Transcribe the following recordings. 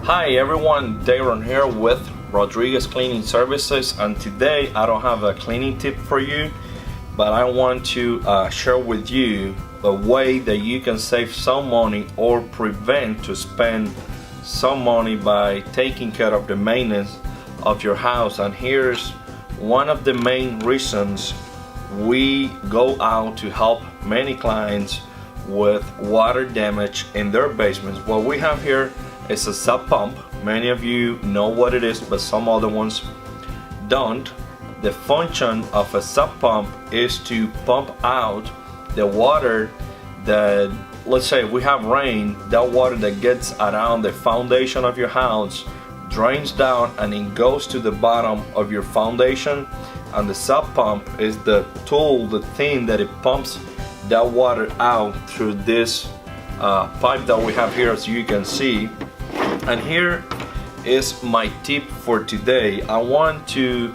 Hi everyone, Darren here with Rodriguez Cleaning Services, and today I don't have a cleaning tip for you, but I want to share with you a way that you can save some money or prevent to spend some money by taking care of the maintenance of your house. And here's one of the main reasons we go out to help many clients with water damage in their basements. What we have here is a sump pump. Many of you know what it is, but some other ones don't. The function of a sump pump is to pump out the water that, let's say we have rain, that water that gets around the foundation of your house drains down and it goes to the bottom of your foundation, and the sump pump is the tool, the thing that it pumps that water out through this pipe that we have here, as you can see. And here is my tip for today. I want to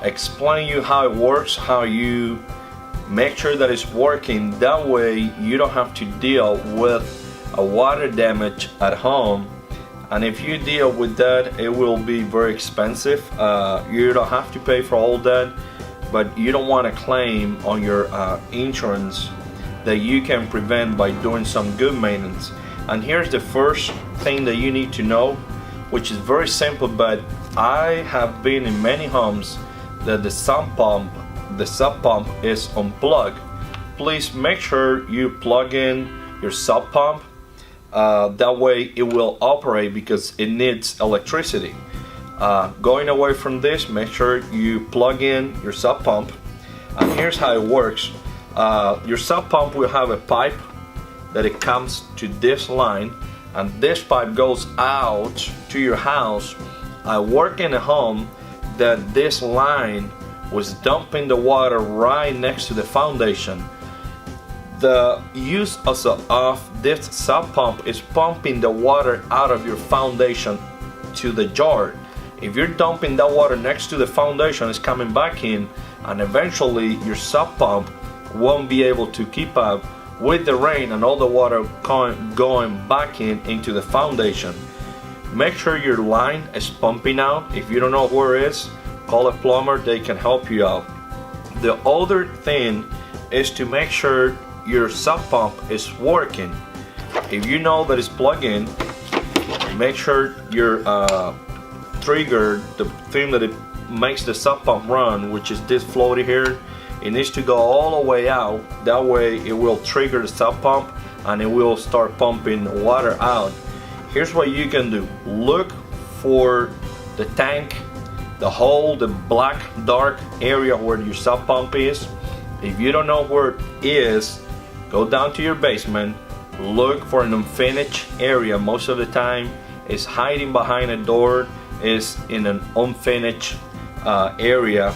explain you how it works, how you make sure that it's working. That way you don't have to deal with a water damage at home, and if you deal with that, it will be very expensive. You don't have to pay for all that, but you don't want to claim on your insurance that you can prevent by doing some good maintenance. And here's the first thing that you need to know, which is very simple, but I have been in many homes that the sump pump is unplugged. Please make sure you plug in your sump pump. That way it will operate, because it needs electricity. Going away from this, make sure you plug in your sump pump. And here's how it works. Your sump pump will have a pipe that it comes to this line, and this pipe goes out to your house. I work in a home that this line was dumping the water right next to the foundation. The use of this sump pump is pumping the water out of your foundation to the jar. If you're dumping that water next to the foundation, it's coming back in, and eventually your sump pump won't be able to keep up with the rain and all the water going back into the foundation. Make sure your line is pumping out. If you don't know where it is, call a plumber, they can help you out. The other thing is to make sure your sump pump is working. If you know that it's plugged in, make sure your trigger, the thing that it makes the sump pump run, which is this floaty here, it needs to go all the way out. That way it will trigger the sump pump and it will start pumping water out. Here's what you can do. Look for the tank, the hole, the black dark area where your sump pump is. If you don't know where it is, go down to your basement, look for an unfinished area. Most of the time it's hiding behind a door, is in an unfinished area.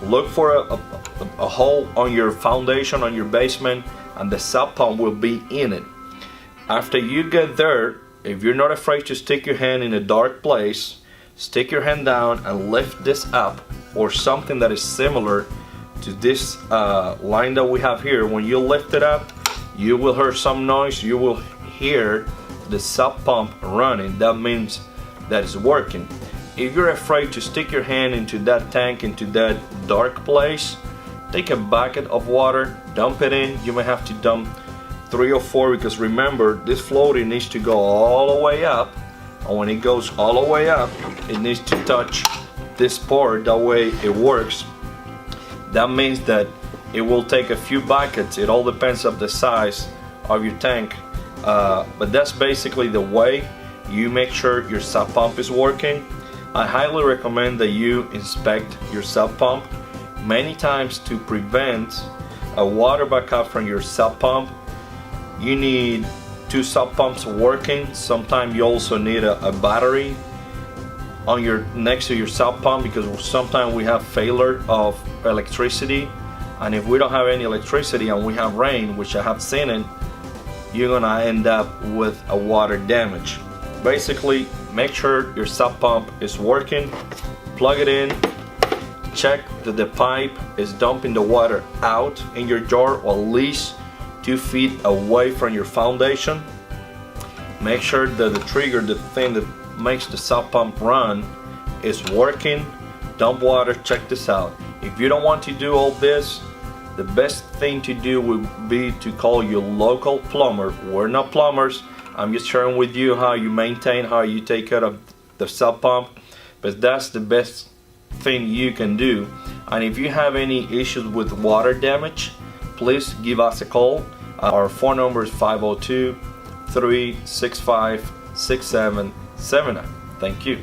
Look for a hole on your foundation, on your basement, and the sump pump will be in it. After you get there, if you're not afraid to stick your hand in a dark place, stick your hand down and lift this up, or something that is similar to this line that we have here. When you lift it up, you will hear some noise. You will hear the sump pump running. That means that it's working. If you're afraid to stick your hand into that tank, into that dark place, take a bucket of water, dump it in. You may have to dump 3 or 4, because remember, this floating needs to go all the way up, and when it goes all the way up, it needs to touch this part. That way it works. That means that it will take a few buckets. It all depends on the size of your tank, but that's basically the way you make sure your sump pump is working. I highly recommend that you inspect your sump pump many times to prevent a water backup from your sump pump. You need 2 sump pumps working. Sometimes you also need a battery on next to your sump pump, because sometimes we have failure of electricity, and if we don't have any electricity and we have rain, which I have seen it, you're gonna end up with a water damage. Basically, make sure your sump pump is working, plug it in, check that the pipe is dumping the water out in your jar, or at least 2 feet away from your foundation. Make sure that the trigger, the thing that makes the sump pump run, is working. Dump water. Check this out. If you don't want to do all this, the best thing to do would be to call your local plumber. We're not plumbers. I'm just sharing with you how you maintain, how you take care of the sump pump, but that's the best thing you can do. And if you have any issues with water damage, please give us a call. Our phone number is 502-365-6779. Thank you.